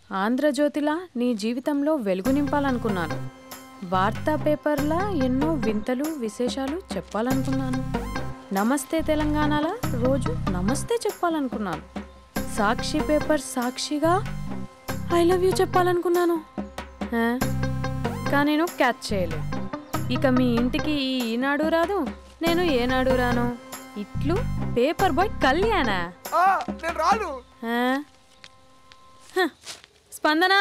ఆంధ్రజ్యోతిలా నీ జీవితంలో వెలుగు నింపాలనుకున్నాను. వార్తా పేపర్లా ఎన్నో వింతలు విశేషాలు చెప్పాలనుకున్నాను. నమస్తే తెలంగాణలా రోజు నమస్తే చెప్పాలనుకున్నాను. సాక్షి పేపర్ సాక్షిగా ఐ లవ్ యూ చెప్పాలనుకున్నాను. కానీ నేను క్యాచ్ చేయలేదు. ఇక మీ ఇంటికి ఈనాడు రాదు, నేను ఏనాడు రాను. ఇట్లు పేపర్ బాయ్ కళ్యాణా? స్పందన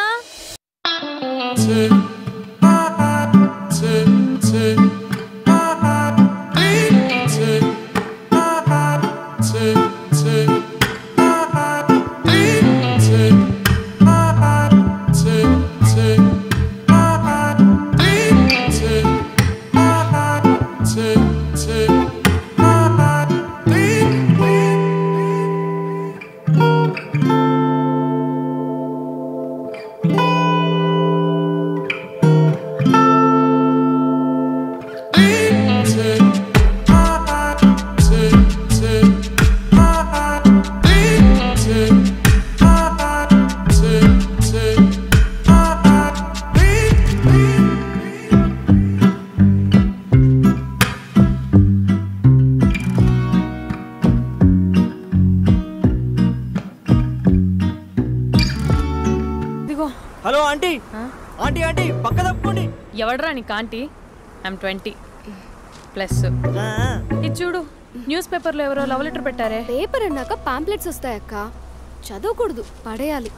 హలో ఆంటీ. ఆంటీ ఆంటీ పక్క తప్పుకోండి. ఎవడరా నీకు ఆంటీ? ఐమ్ 20+. ఇది చూడు, న్యూస్ పేపర్లో ఎవరో లవ్ లెటర్ పెట్టారే. పేపర్ అన్నాక పాంప్లెట్స్ వస్తాయక్క, చదవకూడదు, పడేయాలి.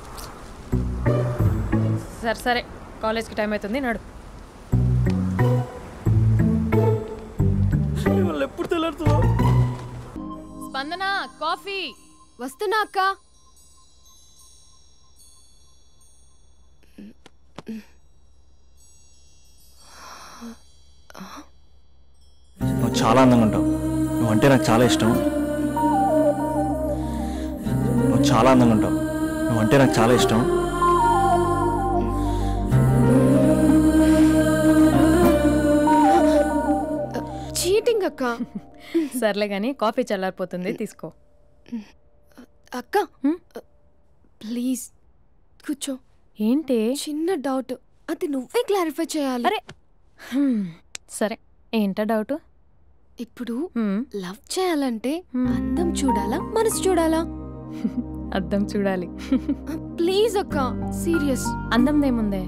సరే సరే, కాలేజ్కి టైం అవుతుంది, నడు. ఎప్పుడు తెల్లారుతుందో. స్పందన కాఫీ. వస్తున్నా అక్క. నువ్వు చాలా అందంగా ఉంటావు. నువ్వంటే నాకు చాలా ఇష్టం. నువ్వు చాలా అందంగా ఉంటావు. నువ్వంటే నాకు చాలా ఇష్టం. చీటింగ్ అక్క. సర్లే గానీ కాఫీ చల్లారిపోతుంది, తీసుకో. అక్క ప్లీజ్ కూర్చో. ఏంటి? చిన్న డౌట్, అది నువ్వే క్లారిఫై చేయాలి. అరే సరే, ఏంటా డౌట్? ఇప్పుడు లవ్ చేయాలంటే అందం చూడాలా, మనసు చూడాలా? అద్దం చూడాలి. ప్లీజ్ అక్క, సీరియస్. అందందేముందే,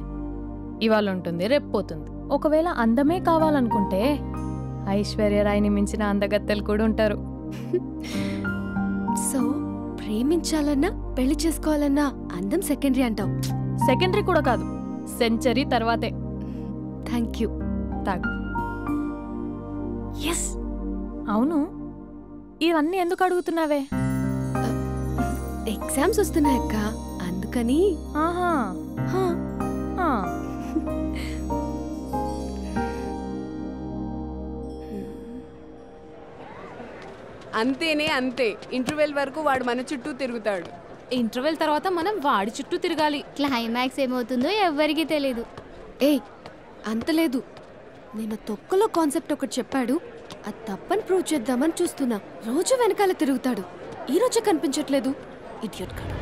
ఇవాళ ఉంటుంది, రేపు పోతుంది. ఒకవేళ అందమే కావాలనుకుంటే ఐశ్వర్యరాయ్ని మించిన అందగత్తెలు కూడా ఉంటారు. సో ప్రేమించాలన్నా పెళ్లి చేసుకోవాలన్నా అందం సెకండరీ అంటావు? సెకండరీ కూడా కాదు, సెంచరీ తర్వాతే. Thank you. తాగు. ఎస్. అవును, ఇవన్నీ ఎందుకు అడుగుతున్నావే? ఎగ్జామ్స్ వస్తున్నాయక్క, అందుకని. ఆహా. అంతేనే అంతే. ఇంటర్వెల్ వరకు వాడు మన చుట్టూ తిరుగుతాడు. ఇంటర్వెల్ తర్వాత మనం వాడి చుట్టూ తిరగాలి. క్లైమాక్స్ ఏమవుతుందో ఎవ్వరికీ తెలీదు. ఏయ్ అంత లేదు, నేను తొక్కలో కాన్సెప్ట్ ఒకటి చెప్పాడు, అది తప్పని ప్రూవ్ చేద్దామని చూస్తున్నా. రోజు వెనకాల తిరుగుతాడు, ఈ రోజే కనిపించట్లేదు. ఇడియట్ కాడు.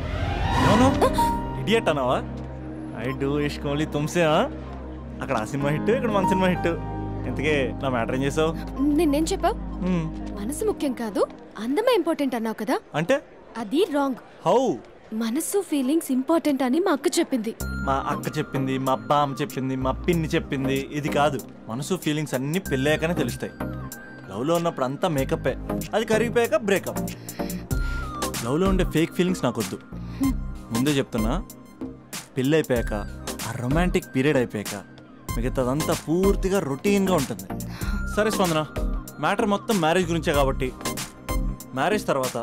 ఇడియట్ అన్నావా? ఐ డూ ఇష్క్ ఓన్లీ తుమ్సే. అక్కడ ఆ సినిమా హిట్, ఇక్కడ మన సినిమా హిట్. ఇంతకే నా మ్యాటర్ ఏం చేసావు? నిన్నేం చెప్పావు? మనసు ముఖ్యం కాదు, అందమే ఇంపార్టెంట్ అన్నావు కదా. అంటే అది రాంగ్. హౌ? మనసు ఫీలింగ్స్ ఇంపార్టెంట్ అని మా అక్క చెప్పింది. మా అక్క చెప్పింది, మా బామ్మ చెప్పింది, మా పిన్ని చెప్పింది. ఇది కాదు, మనసు ఫీలింగ్స్ అన్ని పెళ్ళాకనే తెలుస్తాయి. లవ్లో ఉన్నప్పుడు అంతా మేకప్పే, అది కరిగిపోయాక బ్రేకప్. లవ్లో ఉండే ఫేక్ ఫీలింగ్స్ నాకొద్దు. ముందే చెప్తున్నా, పెళ్ళి అయిపోయాక, ఆ రొమాంటిక్ పీరియడ్ అయిపోయాక మిగతాదంతా పూర్తిగా రొటీన్గా ఉంటుంది. సరే స్పందన, మ్యాటర్ మొత్తం మ్యారేజ్ గురించే కాబట్టి మ్యారేజ్ తర్వాత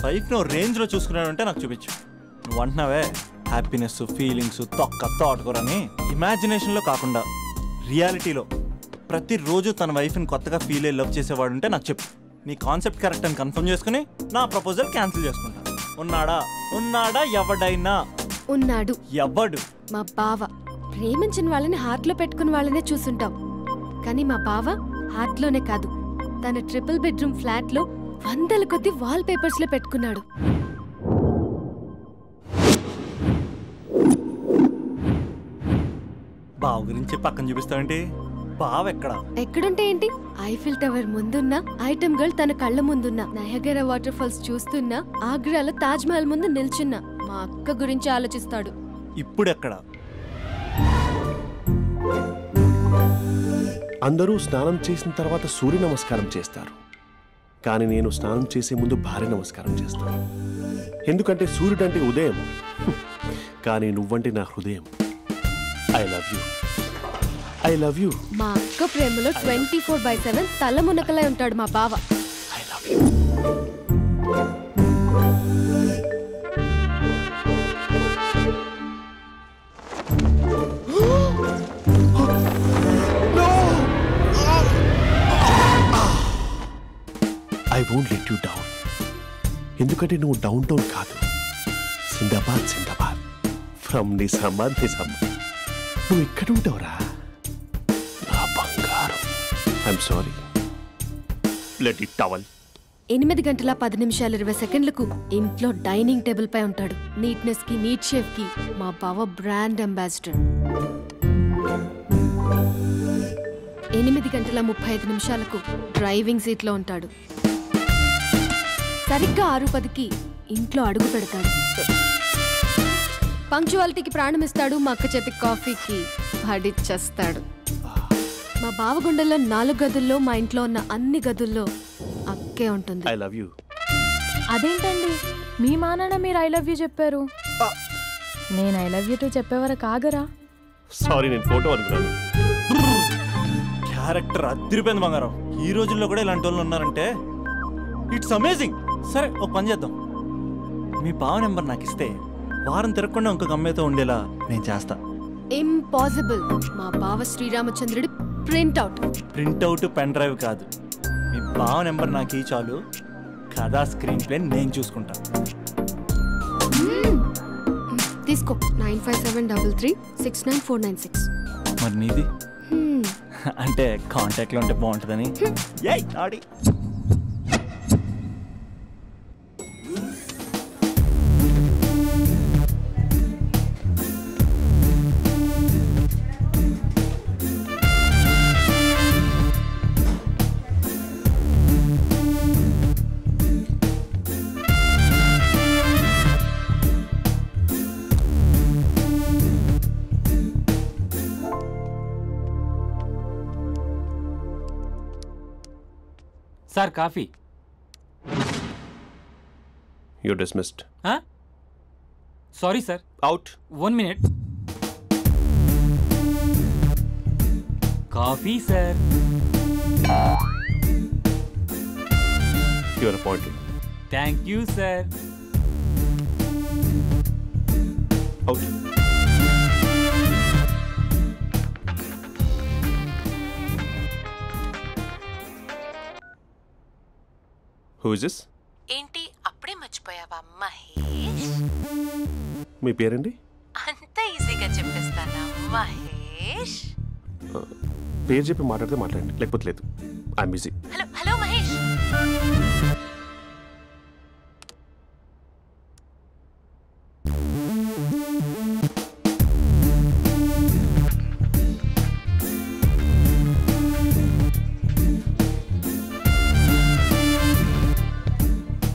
లైఫ్ను రేంజ్లో చూసుకున్నాడంటే నాకు చూపించు. నువ్వు అంటున్నావే హ్యాపీనెస్, ఫీలింగ్స్, తోటకూరని. ఇమాజినేషన్లో కాకుండా రియాలిటీలో ప్రతిరోజు తన వైఫ్ని కొత్తగా ఫీల్ అయ్యి లవ్ చేసేవాడు ఉంటే నాకు చెప్పు. నీ కాన్సెప్ట్ కరెక్ట్ అని కన్ఫర్మ్ చేసుకుని నా ప్రపోజల్ క్యాన్సిల్ చేసుకుంటా. ఉన్నాడా ఎవడైనా? ఉన్నాడు. ఎవడు? మా బావ. ప్రేమించిన వాళ్ళని హార్ట్లో పెట్టుకున్న వాళ్ళనే చూసుంటాం, కానీ మా బావ హార్ట్లోనే కాదు, తన ట్రిపుల్ బెడ్రూమ్ ఫ్లాట్లో 100 కొద్ది వాల్ పేపర్స్లో పెట్టుకున్నాడు. బావ గురించి పక్కన చూపిస్తావేంటి? బావ ఎక్కడుంటే ఏంటి? ఐఫిల్ టవర్ ముందున్న ఐటమ్ గర్ల్ తన కళ్ళ ముందున్న నయగరా వాటర్ ఫాల్స్ చూస్తున్నా, ఆగ్రాలో తాజ్ మహల్ ముందు నిల్చున్నా మా అక్క గురించి ఆలోచిస్తాడు. ఇప్పుడెక్కడ? అందరూ స్నానం చేసిన తర్వాత సూర్య నమస్కారం చేస్తారు, కానీ నేను స్నానం చేసే ముందు భార్య నమస్కారం చేస్తాను. ఎందుకంటే సూర్యుడు అంటే ఉదయం, కానీ నువ్వంటే నా హృదయం. I love you, I love you. మా అక్క ప్రేమలో 24/7 తల మునకలై ఉంటాడు మా బావ. I love you. I won't let you down. ఎందుకంటే నువ్వు డౌన్ టౌన్ కాదు, జిందాబాద్ జిందాబాద్ ఫ్రమ్ నిజామాబాద్ నిజామాబాద్. నువ్వు ఇక్కడ ఉంటావురా నా బంగారం. I'm sorry, let it towel. 8 గంటల 10 నిమిషాలు 20 సెకండ్లకు ఇంట్లో డైనింగ్ టేబుల్ పై ఉంటాడు. నీట్నెస్ కి, నీట్ షేఫ్ కి మా బావ బ్రాండ్ అంబాసిడర్. 8 గంటల 35 నిమిషాలకు డ్రైవింగ్ సీట్ లో ఉంటాడు. సరిగ్గా 6:10కి ఇంట్లో అడుగు పెడతాడు. పంక్చువాలిటీకి ప్రాణం ఇస్తాడు. మా అక్క చేతి కాఫీకి పడిచ్చేస్తాడు. మా బావ గుండెల్లో 4 గదుల్లో, మా ఇంట్లో ఉన్న అన్ని గదుల్లో అక్కే ఉంటుంది. I love you. అదేంటండి, మీ మానాన్న మీరు ఐ లవ్ యూ చెప్పారు, నేను ఐ లవ్ యూ టు చెప్పేవరకు ఆగరా? సారీ, నేను ఫోటో అనుకున్నాను. క్యారెక్టర్ అదిరిపోయింది బంగారం. ఈ రోజుల్లో కూడా ఇలాంటి వాళ్ళు ఉన్నారంటే ఇట్స్ అమేజింగ్. సరే, ఒక పని చేద్దాం. మీ బావ నెంబర్ నాకు ఇస్తే వారం తిరగకుండా ఇంకొక అమ్మాయితో ఉండేలా నేను చేస్తా. ఇంపాసిబుల్. మా బావ శ్రీరామచంద్రుడి ప్రింట్అవుట్. ప్రింట్అవుట్ పెన్ డ్రైవ్ కాదు, మీ బావ నెంబర్ నాకు ఈ చాలు. కథా స్క్రీన్ ప్లే నేను చూసుకుంటా. తీసుకో. 9573369496. మరి నీది? అంటే కాంటాక్ట్లో ఉంటే బాగుంటుందని. ఆడి sir coffee. You're dismissed. Sorry sir. Out. 1 minute. Coffee sir. You are appointed. Thank you sir. Out. Who is this? ఏంటి అప్పుడే మర్చిపోయావా మహేష్? మీ పేరండి? అంత ఈజీగా చెప్పేస్తానా మహేష్? పేరు చెప్పి మాట్లాడితే మాట్లాడండి, లేకపోతే లేదు. I'm busy. Hello hello Mahesh.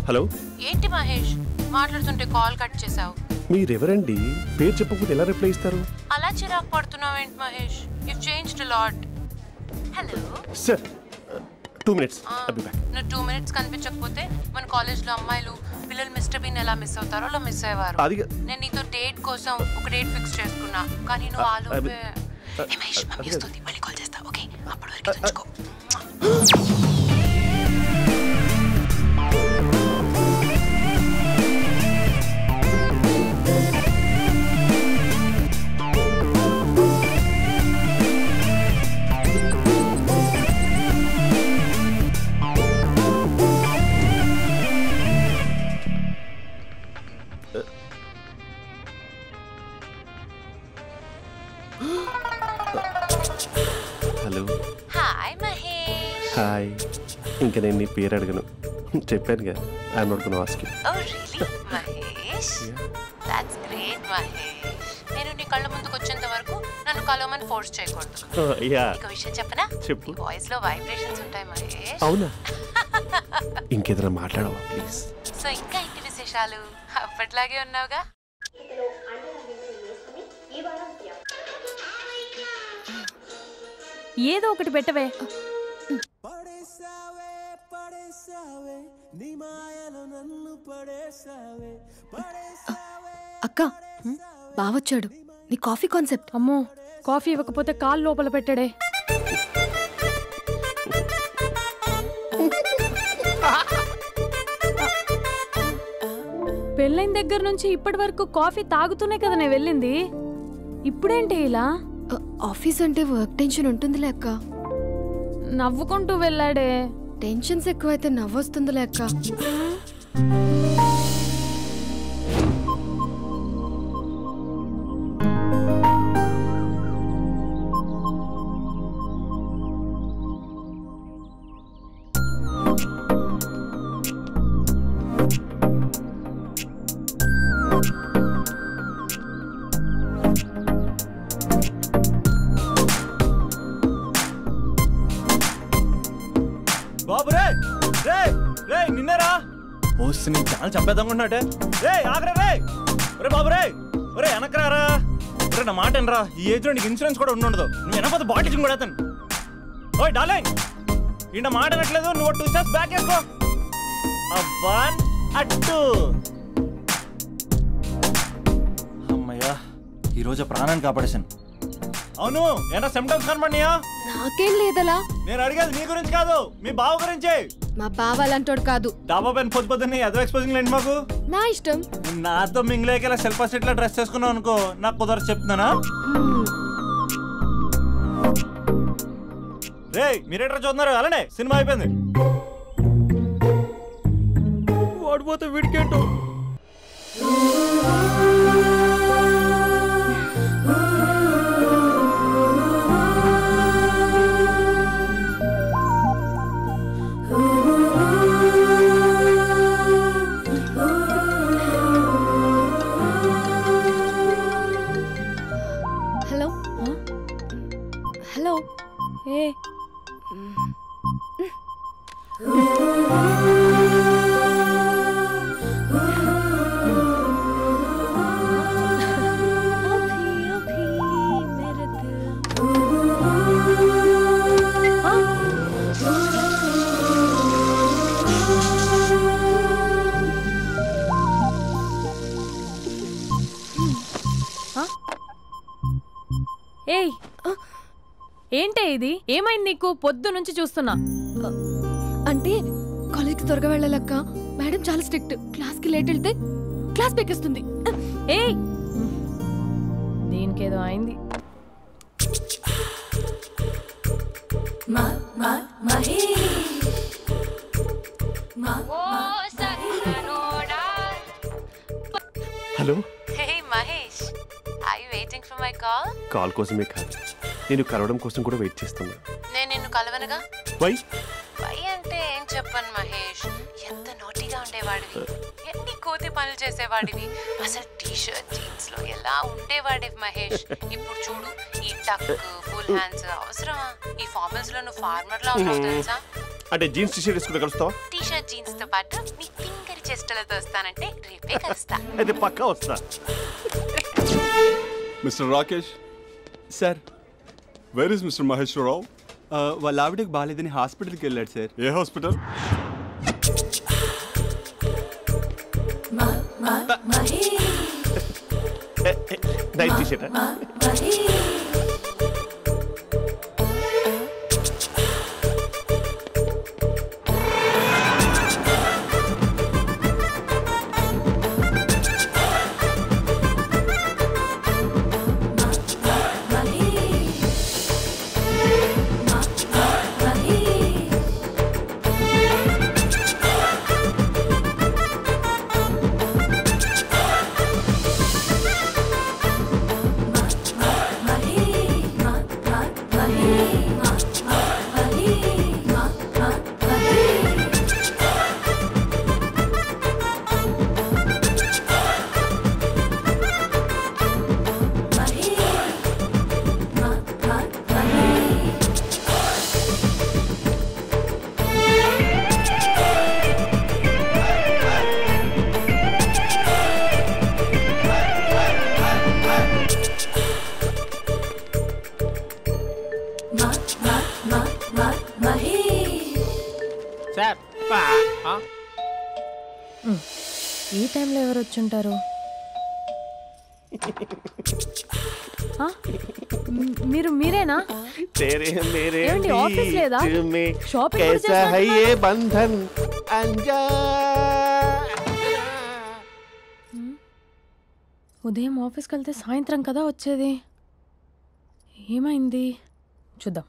Hello. ఏంటి మహేష్ మాట్లాడుతుంటే కాల్ కట్ చేసావు? మీరెవరండి? పేరు చెప్పకపోతే ఎలా రిప్లై ఇస్తారు? అలా చిరాకు పడుతున్నావు ఏంటి Mahesh? You changed a lot. Hello sir, 2 minutes. I'll be back. నువ్వు 2 minutes కనిపించకపోతే మన కాలేజ్లో అమ్మాయిలు పిల్లలు మిస్టర్ బీన్ ఎలా మిస్ అవుతారో అలా మిస్ అయ్యేవారు. నేను నీతో డేట్ కోసం ఒక డేట్ ఫిక్స్ చేసుకున్నా, కానీ నువ్వు ఆలోపే. మహేష్ మమ్మీ వస్తుంది, మళ్ళీ కాల్ చేస్తా. ఓకే, అప్పటి వరకు ఉంచుకో. హలో. హాయ్ మహేష్. హాయ్. ఇంకా నేను నీ పేరు అడగను, చెప్పానుగా. I'm not gonna ask you. Oh really Mahesh? That's great Mahesh. నేను నీ కళ్ళ ముందుకు వచ్చేంత వరకు నన్ను కలవమని ఫోర్స్ చేయకూడదు. ఒక విషయం చెప్పనా? చెప్పు. వాయిస్ లో వైబ్రేషన్స్ ఉంటాయి మహేష్. అవునా? ఇంకేదైనా మాట్లాడవా ప్లీజ్? సో ఇంకా ఇంటి విశేషాలు అప్పట్లాగే ఉన్నావుగా? ఏదో ఒకటి పెట్టవే. అక్క బావొచ్చాడు. నీ కాఫీ కాన్సెప్ట్. అమ్మో, కాఫీ ఇవ్వకపోతే కాలు లోపల పెట్టాడే. పెళ్ళైన దగ్గర నుంచి ఇప్పటి వరకు కాఫీ తాగుతూనే కదా నేను వెళ్ళింది. ఇప్పుడేంటి ఇలా? ఆఫీస్ అంటే వర్క్ టెన్షన్ ఉంటుందిలే అక్క. నవ్వుకుంటూ వెళ్ళాడే. టెన్షన్స్ ఎక్కువైతే నవ్వొస్తుందిలే అక్క. బాబు రే రే రే నిన్నరా వస్తే నేను చాలా చంపేద్దామన్నాటే. రే ఆగరా రే. ఒరే బాబు రే, ఒరే వెనకరారా. ఒరే నా మాట అనరా, ఈ ఏజ్ లో నీకు ఇన్సూరెన్స్ కూడా ఉండదు. నువ్వు వెనకపోతే బాటిల్ కూడా అతను. ఓయ్ డార్లింగ్, ఈ నా మాట అనట్లేదు. నువ్వు 2 స్టెప్స్ బ్యాక్ వేసుకో. 1 2. అమ్మయ్యా, ఈరోజు ప్రాణాన్ని కాపాడేశాను. అవును, ఏనా సిమ్టమ్స్ కనబడినాయా? నాకేం లేదలా. నేను అడిగేది నీ గురించి కాదు, మీ బావ గురించి. మా బావ అలాంటోడు కాదు. డాబా పైన పొద్దు పొద్దున్నే ఎదో ఎక్స్పోజింగ్ లేండి మాకు. నా ఇష్టం. నాతో మింగిలేక సెల్ఫ్ అసిట్ లా డ్రెస్ చేసుకున్నావు అనుకో, నాకు కుదరదు చెప్తున్నానా? రే మీరేట్రా చూస్తున్నారు? అలానే సినిమా అయిపోయింది. ఓడిపోతే వీడికేంటో. Hello hello. ఏ ఏయ్, ఏంటే ఇది? ఏమైంది నీకు? పొద్దు నుంచి చూస్తున్నా. అంటే కాలేజ్కి త్వరగా వెళ్ళాలక్క. మేడం చాలా స్ట్రిక్ట్. క్లాస్కి లేట్ వెళ్తే క్లాస్ పెక్కేస్తుంది. ఏయ్, దీనికేదో అయింది. Hello. Hey Mahesh, are you waiting for my call? Call కోసమే కాదు, నేను కలవడం కోసం కూడా వెయిట్ చేస్తున్నా. నేను నిన్ను కలవనుగా. వై అంటే ఏం చెప్పను మహేష్, ఎంత నోటీగా ఉండేవాడివి, ఎన్ని కోతి పనులు చేసేవాడివి, అసలు టీ షర్ట్ జీన్స్ లో ఎలా ఉండేవాడివి మహేష్. ఇప్పుడు చూడు, ఈ టక్ ఫుల్ హ్యాండ్స్ అవసరమా? ఈ ఫార్మల్స్ లో నువ్వు ఫార్మర్ లా ఉన్నావు తెలుసా? అంటే జీన్స్ టీ షర్ట్ వేసుకుంటే కలుస్తావా? టీ షర్ట్ జీన్స్ తో పాటు నీ తింగరి చెస్టలతో వస్తానంటే రేపే కలుస్తా. అయితే పక్కా వస్తా. Mister Rakesh sir, where is mister Maheshwara Rao? వాళ్ళ ఆవిడకి బాగాలేదని హాస్పిటల్కి వెళ్ళాడు సార్. ఏ హాస్పిటల్? Night T shirt. టైంలో ఎవరు వచ్చుంటారు? మీరేనా? ఏమండి, ఆఫీస్ లేదా? షాపింగ్ కూడా చేస్తున్నారు? ఉదయం ఆఫీస్కి వెళ్తే సాయంత్రం కదా వచ్చేది. ఏమైంది చూద్దాం.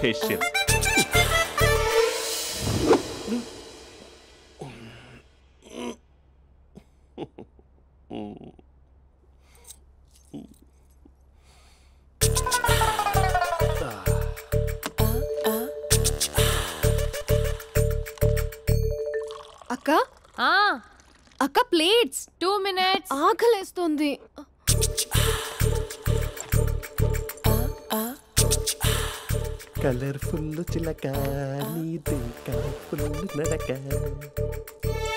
ఫేషియల్ అక్క ఆ, అక్క ప్లేట్స్. 2 minutes. ఆకలేస్తుంది. కలర్ఫుల్ చిలక నీది కలర్ఫుల్ నడక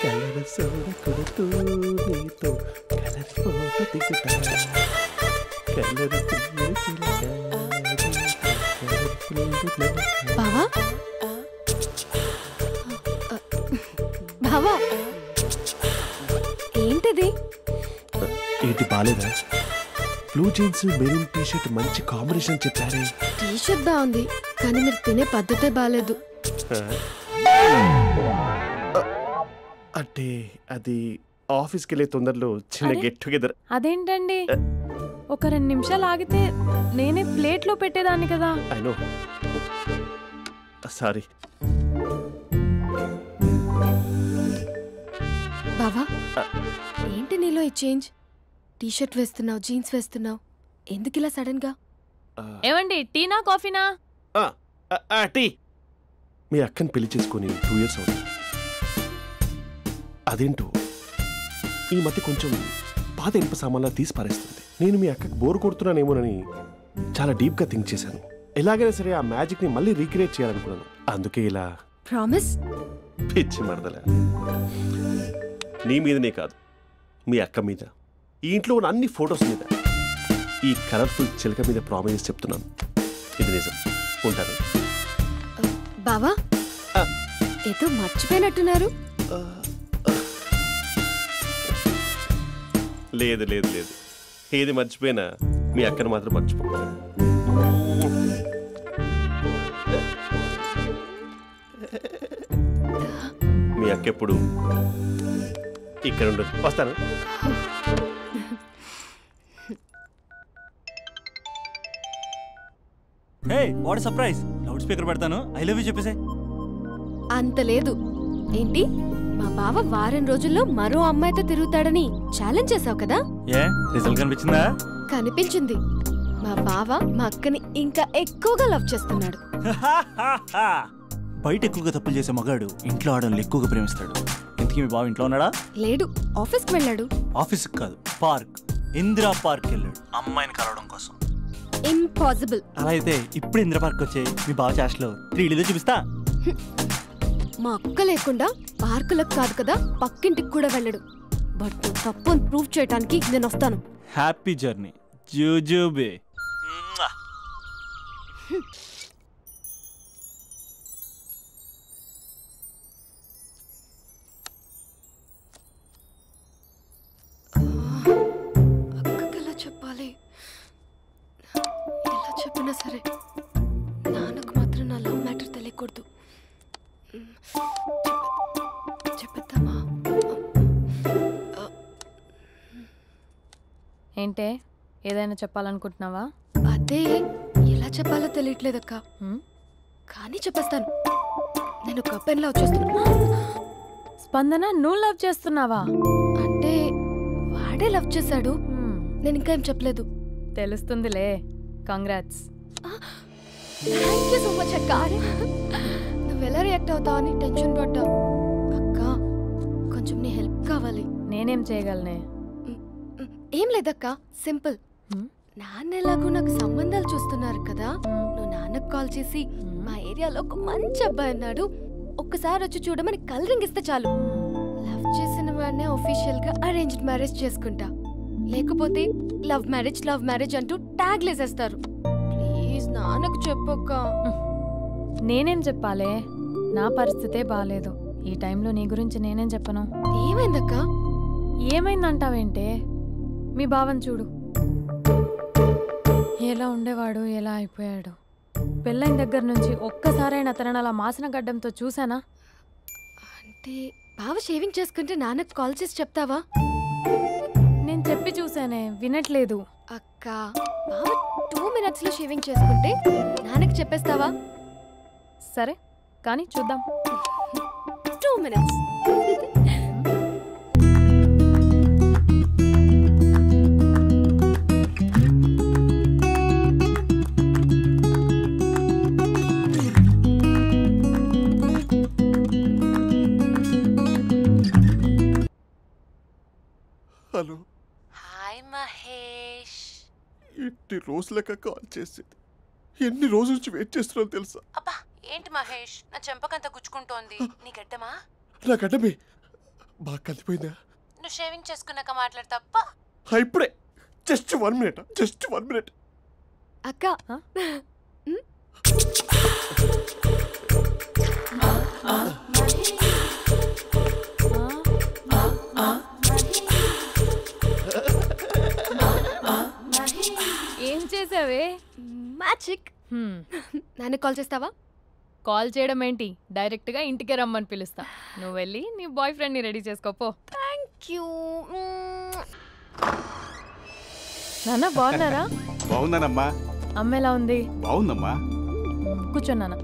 కలర్ సోడ కొడుతూ నీతో కలర్ ఫోటో దిగుతా కలర్ఫుల్ చిలక బావా బావా ఏంటిది? ఏంటి బాలేదా? Blue jeans maroon T shirt మంచి కాంబినేషన్ చెప్పారే. టీ షర్ట్ బాగుంది కానీ మీరు తినే పద్ధతే బాలేదు. అంటే అది ఆఫీస్కి వెళ్ళే తొందరలో చిన్న గెట్ టుగెదర్. అదేంటండి, ఒక 2 నిమిషాలు ఆగితే నేనే ప్లేట్లో పెట్టేదాన్ని కదా. I know, sorry. బావా ఏంటి నీలో ఈ చేంజ్? టీ షర్ట్ వేస్తున్నావు, జీన్స్ వేస్తున్నావు, ఎందుకు ఇలా సడన్ గా? ఏమండి, టీనా కాఫీనా? టీ. మీ అక్కని పెళ్లి చేసుకుని 2 years అవుతుంది. అదేంటో ఈ మధ్య కొంచెం పాత ఇనుప సామాన్లా తీసి పారేస్తుంది. నేను మీ అక్కకి బోర్ కొడుతున్నానేమోనని చాలా డీప్గా థింక్ చేశాను. ఎలాగైనా సరే ఆ మ్యాజిక్ని మళ్ళీ రీక్రియేట్ చేయాలనుకున్నాను. అందుకే ఇలా. ప్రామిస్? పిచ్చి మరదల, నీ మీదనే కాదు, మీ అక్క మీద, ఈ ఇంట్లో ఉన్న అన్ని ఫొటోస్ మీద, ఈ కలర్ఫుల్ చిలక మీద ప్రామిస్ చెప్తున్నాను. ఇది నిజం. ఉంటాను. బావా ఏదో మర్చిపోయినట్టున్నారు. లేదు లేదు లేదు, ఏది మర్చిపోయినా మీ అక్కను మాత్రం మర్చిపో. మీ అక్క ఎప్పుడు ఇక్కడ ఉండదు. వస్తాను. హే, వాట్ సర్ప్రైజ్! లౌడ్ స్పీకర్ పెడతాను, ఐ లవ్ యూ చెప్పేసే. అంత లేదు. ఏంటి, మా బావ వారం రోజుల్లో మరో అమ్మాయితో తిరుగుతాడని ఛాలెంజ్ చేసావు కదా? ఏ రిజల్ట్ కనిపించిందా? కనిపించింది. మా బావ మా అక్కని ఇంకా ఎక్కువగా లవ్ చేస్తున్నాడు. బయట ఎక్కువగా తప్పులు చేసే మగాడు ఇంట్లో ఆడవాళ్ళు ఎక్కువగా ప్రేమిస్తాడు. ఇంతకీ మీ బావ ఇంట్లో ఉన్నాడా? లేడు, ఆఫీస్కి వెళ్ళాడు. ఆఫీస్కి కాదు, పార్క్, ఇందిరా పార్క్ వెళ్ళాడు అమ్మాయిని కలవడం కోసం. ఇంపాసిబుల్. అలా అయితే ఇప్పుడు ఇందిరా పార్క్ వచ్చే మీ బావ చాష్లో 3Dలో చూపిస్తా. మా అక్క లేకుండా పార్కులకు కాదు కదా, పక్కింటికి కూడా వెళ్ళడు. బట్ నువ్వు తప్పు అని ప్రూవ్ చేయడానికి నేను వస్తాను. హ్యాపీ జర్నీ జూజూబే. అక్కకి ఎలా చెప్పాలి? ఎలా చెప్పినా సరే నాన్నకు మాత్రం నా లవ్ మ్యాటర్ తెలియకూడదు. చెప్పేద్దామా? ఏంటే, ఏదైనా చెప్పాలనుకుంటున్నావా? అదే ఎలా చెప్పాలో తెలియట్లేదక్క. కానీ చెప్పేస్తాను. నేను ఒక అబ్బాయిలా వచ్చేస్తున్నా. స్పందన, నువ్వు లవ్ చేస్తున్నావా? అంటే వాడే లవ్ చేశాడు. నేను ఇంకా ఏం చెప్పలేదు. తెలుస్తుందిలే. Congrats. Thank you so much అక్క. నువ్వు ఎలా రియాక్ట్ అవుతావు అని టెన్షన్ పడ్డావు. అక్క, కొంచెం నీ హెల్ప్ కావాలి. నేనేం చేయగలనే? ఏం లేదక్క, సింపుల్. నాన్న ఎలాగో నాకు సంబంధాలు చూస్తున్నారు కదా, నువ్వు నాన్నకు కాల్ చేసి మా ఏరియాలో ఒక మంచి అబ్బాయి అన్నాడు, ఒక్కసారి వచ్చి చూడమని కలరింగ్ ఇస్తే చాలు. లవ్ చేసిన వాడినే ఒఫీషియల్ గా అరేంజ్డ్ మ్యారేజ్ చేసుకుంటా. లేకపోతే లవ్ మ్యారేజ్ అంటూ ట్యాగ్ లేసేస్తారు. ప్లీజ్ నాన్నకు చెప్పక్క. నేనేం చెప్పాలే, నా పరిస్థితే బాగాలేదు. ఈ టైంలో నీ గురించి నేనేం చెప్పను. ఏమైందక్క? ఏమైందంటావేంటే, మీ బావని చూడు, ఎలా ఉండేవాడు ఎలా అయిపోయాడు. పెళ్ళైన దగ్గర నుంచి ఒక్కసారైనా తనని అలా మాసిన గడ్డంతో చూసానా? అంటే బావ షేవింగ్ చేసుకుంటే నాన్నకు కాల్ చేసి చెప్తావా? నేను చెప్పి చూసానే, వినట్లేదు. అక్క, బావ 2 minutes లో షేవింగ్ చేసుకుంటే నాన్నకి చెప్పేస్తావా? సరే కానీ చూద్దాం. 2 minutes. హలో. హాయ్ మహేష్. ఎన్ని రోజులక కాల్ చేసేది, ఎన్ని రోజుల నుంచి వెయిట్ చేస్తున్నావు తెలుసా? అబ్బా ఏంటి మహేష్, నా చెంపకంత గుచ్చుకుంటోంది. నీ గడ్డమా? నా గడ్డమే బాగా కలిపోయిందా? నువ్వు షేవింగ్ చేసుకున్నాక మాట్లాడు తప్ప. ఇప్పుడే జస్ట్ 1 minute, జస్ట్ 1 minute. అక్క, ఏం చేసావే? మ్యాజిక్. నాన్నకు కాల్ చేస్తావా? కాల్ చేయడం ఏంటి, డైరెక్ట్గా ఇంటికే రమ్మని పిలుస్తా. నువ్వు వెళ్ళి నీ బాయ్ ఫ్రెండ్ని రెడీ చేసుకోపో. Thank you. నాన్న బాగున్నారా? బాగున్నానమ్మా. అమ్మ ఎలా ఉంది? బాగుందమ్మా. కూర్చోన్నానా,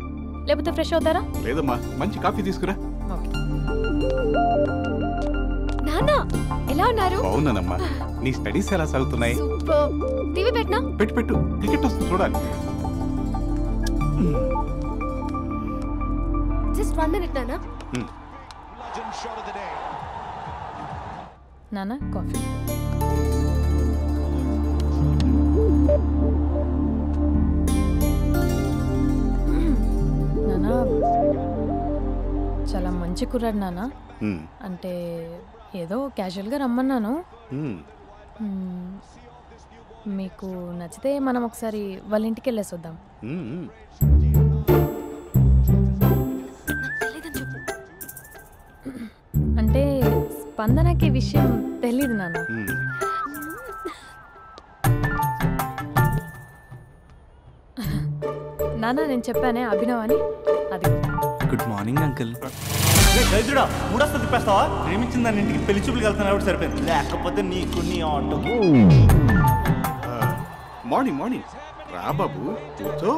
లేకపోతే ఫ్రెష్ అవుతారా? లేదమ్మా, మంచి కాఫీ తీసుకురా. నాన్న ఎలా ఉన్నారు? బాగున్నానమ్మా. నీ స్టడీస్ ఎలా సాగుతున్నాయి? సూపర్. టీవీ పెట్టనా? పెట్టు, క్రికెట్ వస్తుంది చూడాలి. జస్ట్ 1 minute నాన్న. నాన్న కాఫీ. నాన్న చాలా మంచి కుర్రాడు నాన్న. అంటే ఏదో క్యాజువల్గా రమ్మన్నాను. మీకు నచ్చితే మనం ఒకసారి వాళ్ళ ఇంటికి వెళ్ళేసి వద్దాం. అంటే స్పందనకి విషయం తెలీదు నాన్న. నాన్న నేను చెప్పానే అభినవ్ అని, అది. Good morning uncle. దైదుడా మూడొస్తా తిప్పేస్తావా? ప్రేమించిన దాని ఇంటికి పెళ్లి చూపులు వెళ్తున్నా సరిపోయింది, లేకపోతే నీకు నీ ఆటో. మార్నింగ్ రా బాబు, కూర్చో.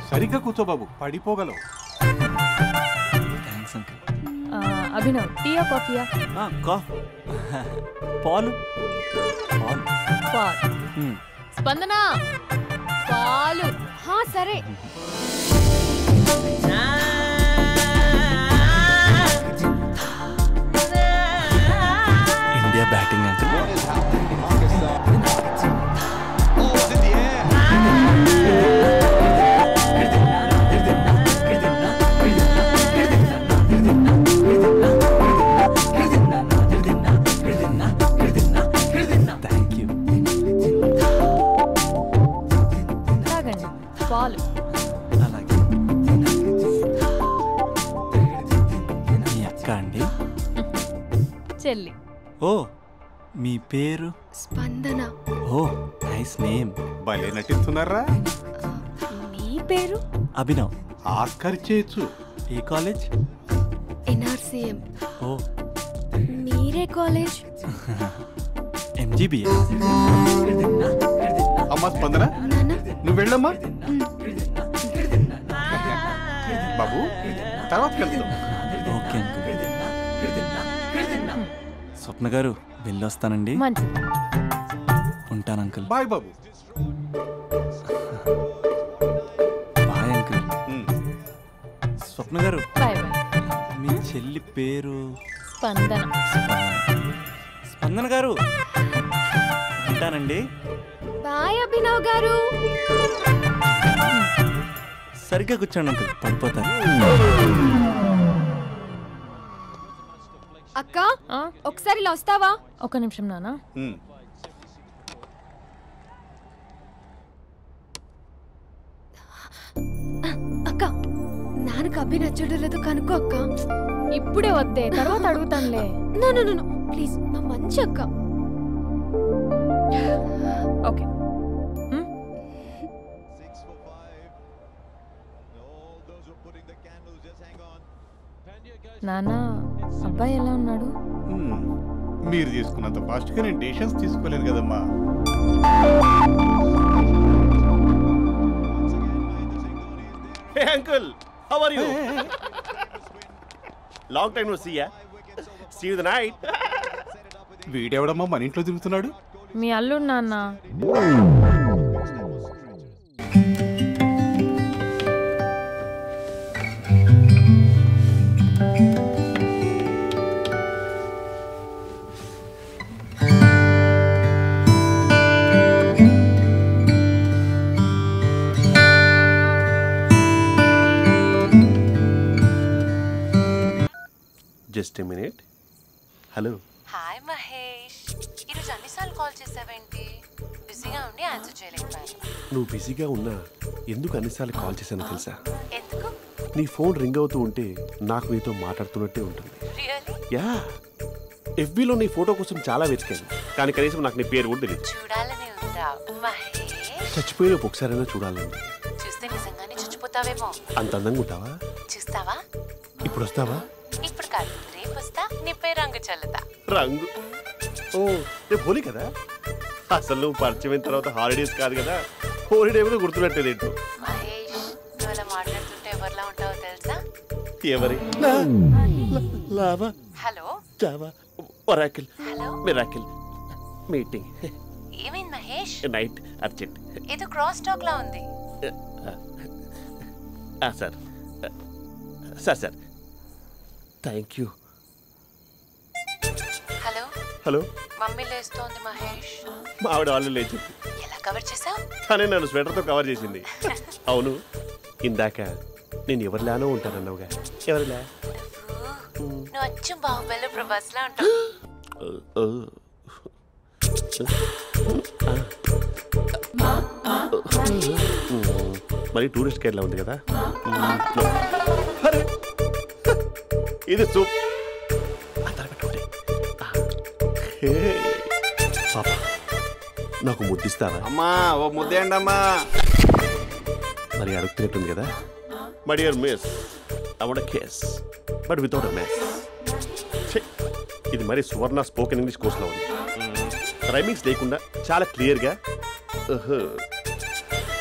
సరిగ్గా కూర్చో బాబు, పడిపోగలవు. Thanks uncle. అభినవ్ టీయా కాఫీయా? పాలు. స్పందన పాలు. సరే. India batting uncle. పాలు. అలాగే. మీ అక్క అండి? చెల్లి. ఓ, మీ పేరు? స్పందన. ఓ, నైస్ నేమ్. భలే నటిస్తున్నారా? మీ పేరు? అభినవ్. ఆస్కార్ చేయొచ్చు. ఏ కాలేజ్? NRCM. ఓ, మీరే కాలేజ్? MGBA. అమ్మా స్పందన, నువ్వు వెళ్ళమ్మా. బాబు తర్వాత వెళ్తాం. Okay uncle. స్వప్న గారు వెళ్ళొస్తానండి. ఉంటాను అంకుల్. బాయ్ బాబు. Bye uncle. స్వప్న గారు, మీ చెల్లి పేరు? స్పందన. స్పందన గారు ఉంటానండి. బాయ్ అభినవ్ గారు. సరిగ్గా కూర్చోండి అంకుల్, పడిపోతారు. అక్క ఒకసారి ఇలా వస్తావా? ఒక నిమిషం నాన్న. నాన్నకు అబ్బి నచ్చడం లేదో కనుక్కో అక్క. ఇప్పుడే వద్దే, తర్వాత అడుగుతానులే. నో ప్లీజ్, మా మంచి అక్క. ఓకే. నాన్న, అబ్బాయి ఎలా ఉన్నాడు? మీరు తీసుకున్నంత ఫాస్ట్గా నేను డెసిషన్స్ తీసుకోలేను కదమ్మా. Hey uncle, how are you? Long time no see ya. See you the night. వీడెవడమ్మా మన ఇంట్లో తిరుగుతున్నాడు? మీ అల్లుడు నాన్న. Just a minute. Hello. Hi Mahesh, ఈరోజు అన్నిసార్లు కాల్ చేసావేంటి? బిజీగా ఉండి ఆన్సర్ చేయలేకపోయాను. నువ్వు బిజీగా ఉన్నా ఎందుకు అన్నిసార్లు కాల్ చేశానో తెలుసా? ఎందుకు? నీ ఫోన్ రింగ్ అవుతూ ఉంటే నాకు నీతో మాట్లాడుతున్నట్టే ఉంటుంది. రియల్లీ? యా, ఎఫ్బీలో నీ ఫోటో కోసం చాలా వెతికాను, కానీ కనీసం నాకు నీ పేరు కూడా తెలియదు. చూడాలని ఉందా మహేష్? చచ్చిపోయిన ఒకసారైనా చూడాలని. చూస్తే నిజంగానే చచ్చిపోతావేమో. అంత అందంగా ఉంటావా? చూస్తావా? ఇప్పుడు వస్తావా? ఇప్పుడు కాదు, రేపు వస్తా, నీపై రంగు చల్లుతా. రంగు? ఓ, రేపు హోలీ కదా. అసలు నువ్వు పరిచయం తర్వాత హాలిడేస్ కాదు కదా, హోలిడే మీద గుర్తున్నట్టేది ఏంటో. మహేష్, నువ్వు అలా మాట్లాడుతుంటే ఎవరిలా ఉంటావో తెలుసా? ఎవరి? Lava, hello, Java, Oracle, hello, miracle, meeting. ఏమైంది మహేష్? Night urgent. ఏదో క్రాస్ టాక్ లా ఉంది. Sir sir sir thank you. Hello hello, mummy లేస్తోంది మహేష్. మా ఆవిడ వాళ్ళు లేచి ఎలా కవర్ చేసావు? తనే నన్ను స్వెటర్తో కవర్ చేసింది. అవును, ఇందాక నేను ఎవరిలానో ఉంటానన్నావుగా. ఎవరిలా? నువ్వు అచ్చం బాహుబలి ప్రభాస్ లా ఉంటావు. మరి టూరిస్ట్ కేరళ ఉంది కదా. ఇది సూప్. పాపా, నాకు ముద్దిస్తావా? అమ్మా ఓ ముద్దేయండి అమ్మా. మరి అడుగుతున్నట్టుంది కదా. My dear miss, I want kiss but without a mess. ఇది మరి సువర్ణ స్పోకెన్ ఇంగ్లీష్ కోర్సులో ఉంది. రైమింగ్స్ లేకుండా చాలా క్లియర్గా.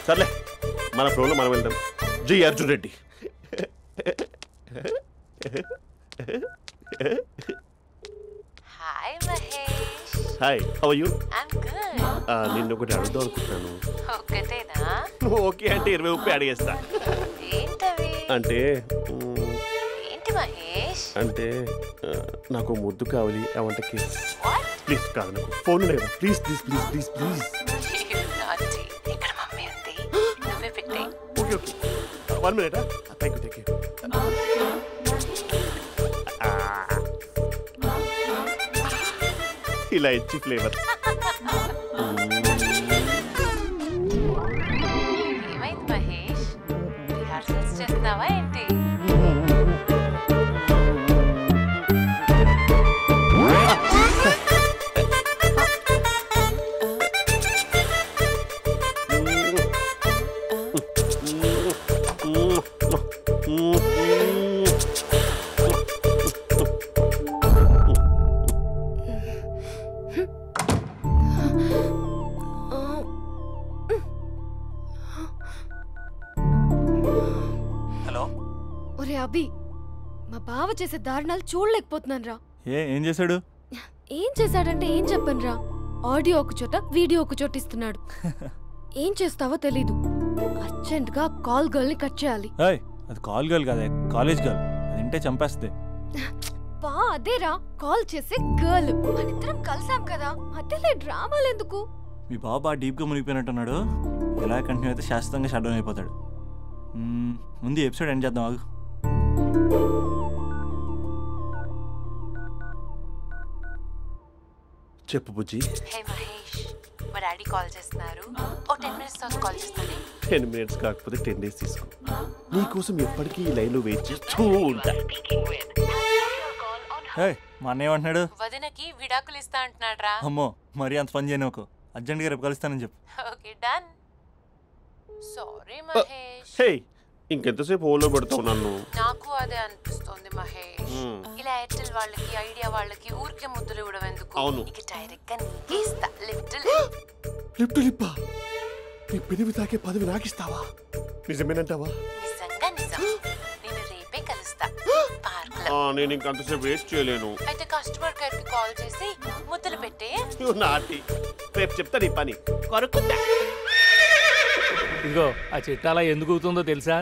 సర్లే, మన ప్రోలో మనం వెళ్దాం. జై Arjun Reddy. Hi Mahesh. Hi, how are you? I'm good. నిన్ను ఒకటి అడుగుదాం అనుకుంటున్నాను. ఒకటేనా? ఓకే అంటే 20 రూపాయలు అడిగేస్తా. ఏంటవి? అంటే ఏంటి మహేష్? అంటే నాకు ముద్దు కావాలి. I want kiss. What? Please కాదు, నాకు ఫోన్ లేదు. Please please please please please. నాటి ఇక్కడ మమ్మీ ఉంది, నువ్వే పెట్టే. Okay okay, 1 minute. Thank you thank you. ఇలా ఇచ్చి ఫ్లేవర్. ఏమైంది మహేష్? రిహార్సల్స్ చేస్తున్నావా ఏంటి? ఒరే అభి, మా బావ చేసే దారుణాలు చూడలేకపోతున్నాను రా. ఏం చేశాడు? ఏం చేశాడంటే ఏం చెప్పను రా. ఆడియో ఒక చోట, వీడియో ఒక చోట ఇస్తున్నాడు. ఏం చేస్తావో తెలీదు. అర్జెంట్ గా కాల్ గర్ల్ ని కట్ చేయాలి. అది కాల్ గర్ల్ కాదే, కాలేజ్ గర్ల్. అది వింటే చంపేస్తే. బా అదేరా, కాల్ చేసే గర్ల్. మనిద్దరం కలిసాం కదా, మధ్యలో డ్రామాలు ఎందుకు? మీ బాబు బాగా డీప్గా మునిగిపోయినట్టున్నాడు. ఇలా కంటిన్యూ అయితే శాశ్వతంగా షట్ డౌన్ అయిపోతాడు. ముందు ఎపిసోడ్ ఎండ్ చేద్దాం, ఆగు. చెప్పు బుజ్జి. హే మహేష్, మా డాడీ కాల్ చేస్తున్నారు. ఓ 10 minutes తర్వాత కాల్ చేస్తాను. 10 minutes కాకపోతే 10 days తీసుకో. నీకోసం ఎప్పటికీ ఈ లైన్లో వెయిట్ చేస్తూ ఉంటా. మా అన్న ఏమంటున్నాడు? వదినకి విడాకులు ఇస్తా అంటున్నాడు రా. అమ్మో మరి అంత పని చేయను. ఒక అర్జెంట్గా రేపు కలుస్తానని చెప్పు. Okay done. సారీ మహేష్. హే ఇంకెంతసేపు హోల్లో పెడతావు నన్ను? నాకు అదే అనిపిస్తుంది మహేష్. ఇలా ఎయిర్టెల్ వాళ్ళకి ఐడియా వాళ్ళకి ఊరికే ముద్దులు ఇవ్వడం ఎందుకు? ఇక డైరెక్ట్ గా నీకే ఇస్తా. లిప్ టు లిప్పా? నీ పెదవి తాకే పదవి నాకిస్తావా? నిజమేనంటావా? నిజంగా నిజం. నేను రేపే కలుస్తా పార్క్ లో. నేను ఇంకంతసేపు వేస్ట్ చేయలేను. అయితే కస్టమర్ కేర్ కి కాల్ చేసి ముద్దులు పెట్టే. నాటి రేపు చెప్తా నీ పని. కొరుకుందా? ఇదిగో ఆ చెట్టు అలా ఎందుకు అవుతుందో తెలుసా?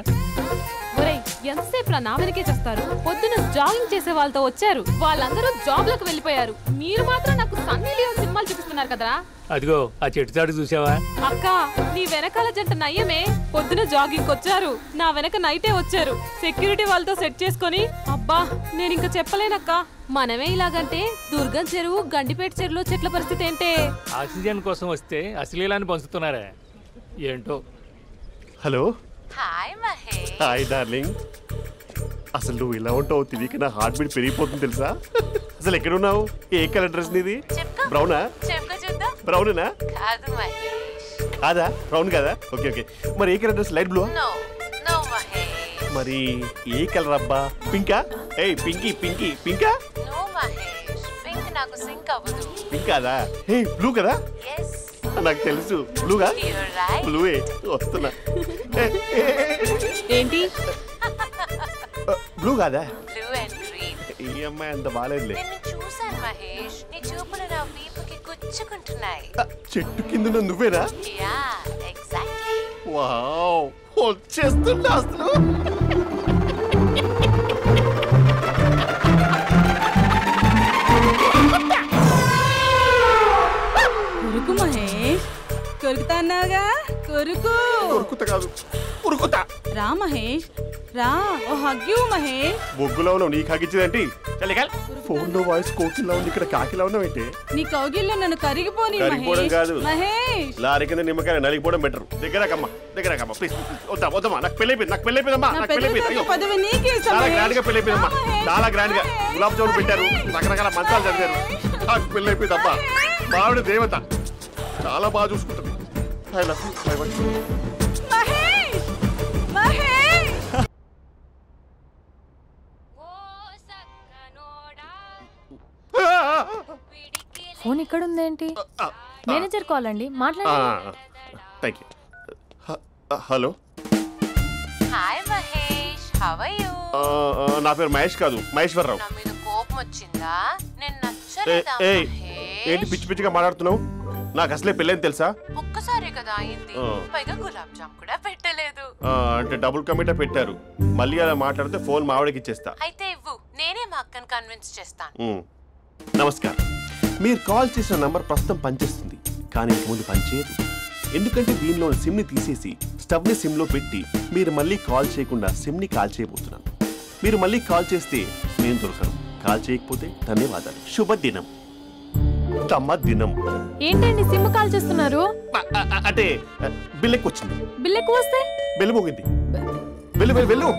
ఎంతసేపు నా వెనకే చేస్తారు? పొద్దున జాగింగ్ చేసే వాళ్ళతో వచ్చారు, వాళ్ళందరూ జాబ్ లకు వెళ్ళిపోయారు. మీరు మాత్రం నాకు సన్నీ లియోన్ సినిమాలు చూపిస్తున్నారు కదరా. అదిగో ఆ చెట్టు చాటు చూసావా? అక్క నీ వెనకాల జంట నయ్యమే. పొద్దున జాగింగ్ వచ్చారు, నా వెనక నైటే వచ్చారు. సెక్యూరిటీ వాళ్ళతో సెట్ చేసుకొని అబ్బా నేను ఇంకా చెప్పలేనక్క. మనమే ఇలాగంటే దుర్గం చెరువు గండిపేట చెరువులో చెట్ల పరిస్థితి ఏంటే? ఆక్సిజన్ కోసం వస్తే అశ్లీలాన్ని పంచుతున్నారా ఏంటో. Hello. Hi Mahesh. Hi darling. అసలు నువ్వు ఇలా ఉంటావు తిరిగి నా హార్ట్ బీట్ పెరిగిపోతుంది తెలుసా? అసలు ఎక్కడున్నావు? ఏ కలర్ డ్రెస్ నీది? బ్రౌనా? బ్రౌనేనా? కాదు మహేష్. కాదా? బ్రౌన్ కాదా? Okay okay. మరి ఏ colour dress? Light blue? No no Mahesh. మరి ఏ కలర్ అబ్బా? పింకా? ఏయ్ పింకీ పింకీ పింకా? నో మహేష్, పింక్ నాకు సింక్ అవ్వదు. పింక్ కాదా? ఏయ్ బ్లూ కదా? yes నాకు తెలుసు. బ్లూగా? బ్లూయే వస్తున్నా. ఏంటి బ్లూ కాదా? Blue and green. ఈ అమ్మాయి అంత బాలేదులే. నేను చూసాను మహేష్, నీ చూపులు నా వీపుకి గుచ్చుకుంటున్నాయి. చెట్టు కింద నువ్వేనా? Yeah exactly. వావ్ వచ్చేస్తున్నా అసలు. కొరుకు మహేష్, కొరుకుతా అన్నావుగా, కొరుకు. కొరుకుతా కాదు ఉరుకుతా. రా మహేష్ రా, ఓ హగ్గు మహేష్. బొగ్గులో ఉన్నావు, నీకు హగ్గించేదేంటి? ఫోన్ లో వాయిస్ కోకిలా ఉంది, ఇక్కడ కాకిలా ఉన్నావేంటి? నీ కౌగిల్లో నన్ను కరిగిపోని కరిగిపోవడం కాదు మహేష్. లారీ కింద నిమ్మకాయ నలిగిపోవడం బెటర్. దగ్గరకమ్మా ప్లీజ్. వద్దమ్మా, నాకు పెళ్ళైపోయిందమ్మా. నాకు పెళ్ళైపోయింది. పదవి నీకే ఇస్తా చాలా మహేష్. గ్రాండ్ గా పెళ్ళైపోయిందమ్మా. చాలా గ్రాండ్ గా గులాబ్ జామున్ పెట్టారు, రకరకాల మంచాలు చదివారు. నాకు పెళ్ళైపోయిందమ్మా. మావిడ దేవత, చాలా బాగా చూసుకుంటుంది. I love you. Mahesh Mahesh. Phone ఇక్కడ ఉందేంటి? మేనేజర్ కాల్ అండి, మాట్లాడండి. Thank you. Hello. Hi Mahesh, how are you? నా పేరు మహేష్ కాదు, మహేశ్వరరావు. నా మీద కోపం వచ్చిందా? నేను నచ్చలేదా మహేష్? ఏంటి పిచ్చి పిచ్చిగా మాట్లాడుతున్నావు? నాకు అసలే పెళ్ళని తెలుసా? ఒక్కసారి కదా అయింది, పైగా గులాబ్ జామ్ కూడా పెట్టలేదు. అంటే డబుల్ కమిటా పెట్టారు. మళ్ళీ అలా మాట్లాడితే ఫోన్ మావిడకి ఇచ్చేస్తా. అయితే ఇవ్వు, నేనే మా అక్కని కన్విన్స్ చేస్తాను. నమస్కారం. మీరు కాల్ చేసిన నంబర్ ప్రస్తుతం పనిచేస్తుంది, కానీ ఇంక ముందు పనిచేయదు. ఎందుకంటే దీనిలో సిమ్ని తీసేసి స్టవ్ని సిమ్లో పెట్టి మీరు మళ్ళీ కాల్ చేయకుండా సిమ్ని కాల్ చేయబోతున్నాను. మీరు మళ్ళీ కాల్ చేస్తే నేను దొరకను, కాల్ చేయకపోతే ధన్యవాదాలు. శుభదినం. తమ దినం. ఏంటండి సిమ్ కాల్ చేస్తున్నారు? అంటే బిల్ ఎక్కువ వచ్చింది. బిల్ ఎక్కువ వస్తే? బెల్లు మోగింది. వెళ్ళు.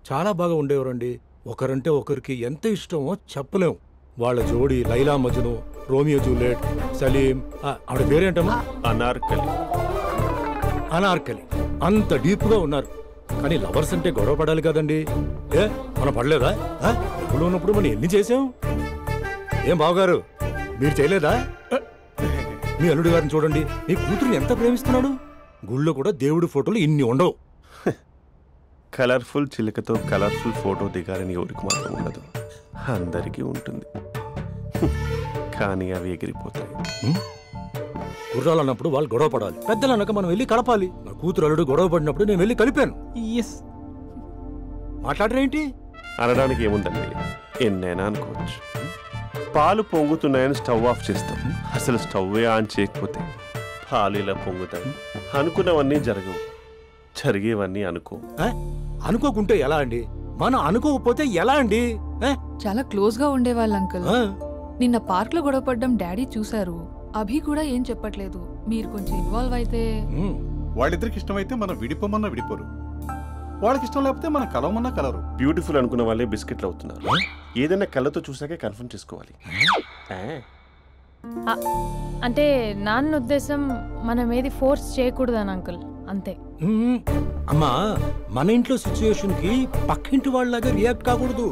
చాలా బాగా ఉండేవారండి. ఒకరంటే ఒకరికి ఎంత ఇష్టమో చెప్పలేం. వాళ్ళ జోడి లైలా మజ్ను, రోమియో జూలియట్, సలీం, ఆవిడ పేరేంటమ్మా? అనార్కలి. అంత డీప్ గా ఉన్నారు. కానీ లవర్స్ అంటే గొడవ పడాలి కదండి. మనం పడలేదా? ఎప్పుడు ఉన్నప్పుడు మనం ఎన్ని చేసాం? ఏం బావగారు, మీరు చేయలేదా? మీ అల్లుడి గారిని చూడండి, మీ కూతురుని ఎంత ప్రేమిస్తున్నాడు. గుళ్ళో కూడా దేవుడి ఫోటోలు ఇన్ని ఉండవు. కలర్ఫుల్ చిలుకతో కలర్ఫుల్ ఫోటో దిగాలని ఎవరికి మాత్రం ఉండదు, అందరికీ ఉంటుంది. కానీ అవి ఎగిరిపోతాయి. గుర్రాలు అన్నప్పుడు వాళ్ళు గొడవ పడాలి, పెద్దలు అన్నాక మనం వెళ్ళి కలపాలి. నా కూతురు అల్లుడు గొడవ పడినప్పుడు నేను వెళ్ళి కలిపాను. మాట్లాడరేంటి? అనడానికి ఏముందండి, ఎన్నైనా అనుకోవచ్చు. పాలు పొంగుతున్నాయని స్టవ్ ఆఫ్ చేస్తాం, అసలు స్టవ్వే ఆన్ చేయకపోతే పాలు ఇలా పొంగుతాయి. అనుకున్నవన్నీ జరగవు, జరిగేవన్నీ అనుకోకుంటే ఎలా అండి? మనం అనుకోకపోతే ఎలా అండి? చాలా క్లోజ్ గా ఉండేవాళ్ళు అంకుల్. నిన్న పార్క్ లో గొడవపడ్డం డాడీ చూశారు. అభి కూడా ఏం చెప్పట్లేదు. మీరు కొంచెం ఇన్వాల్వ్ అయితే. వాళ్ళిద్దరికి ఇష్టమైతే మనం విడిపోమన్నా విడిపోరు, వాళ్ళకి ఇష్టం లేకపోతే మనం కలవమన్నా కలరు. బ్యూటిఫుల్ అనుకున్న వాళ్ళే బిస్కెట్లు అవుతున్నారు. ఏదైనా కళ్ళతో చూసాకే కన్ఫర్మ్ చేసుకోవాలి. అంటే నాన్న ఉద్దేశం మనం ఏది ఫోర్స్ చేయకూడదని అంకుల్, అంతే. అమ్మా, మన ఇంట్లో సిచ్యుయేషన్ కి పక్కింటి వాళ్ళలాగా రియాక్ట్ కాకూడదు.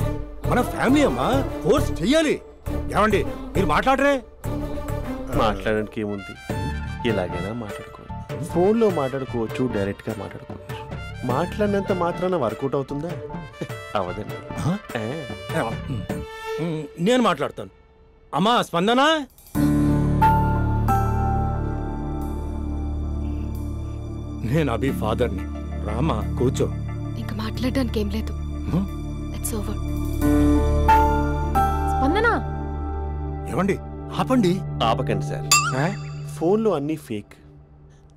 మన ఫ్యామిలీ అమ్మా, ఫోర్స్ చెయ్యాలి. ఏమండి మీరు మాట్లాడరే? మాట్లాడడానికి ఏముంది, ఎలాగైనా మాట్లాడుకోవచ్చు. ఫోన్లో మాట్లాడుకోవచ్చు, డైరెక్ట్గా మాట్లాడుకోవచ్చు. మాట్లాడినంత మాత్రాన వర్కౌట్ అవుతుందా? అవదండి. నేను మాట్లాడతాను. అమ్మా స్పందన, నేను అభి ఫాదర్ని. రామా కూర్చో. ఇంకా మాట్లాడడానికి ఏం లేదు. It's over. స్పందన, ఏమండి ఆపండి. ఆపకండి సార్. ఫోన్లో అన్నీ ఫేక్.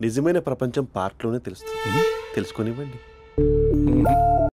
నిజమైన ప్రపంచం పార్ట్లోనే తెలుస్తుంది. తెలుసుకొనివ్వండి.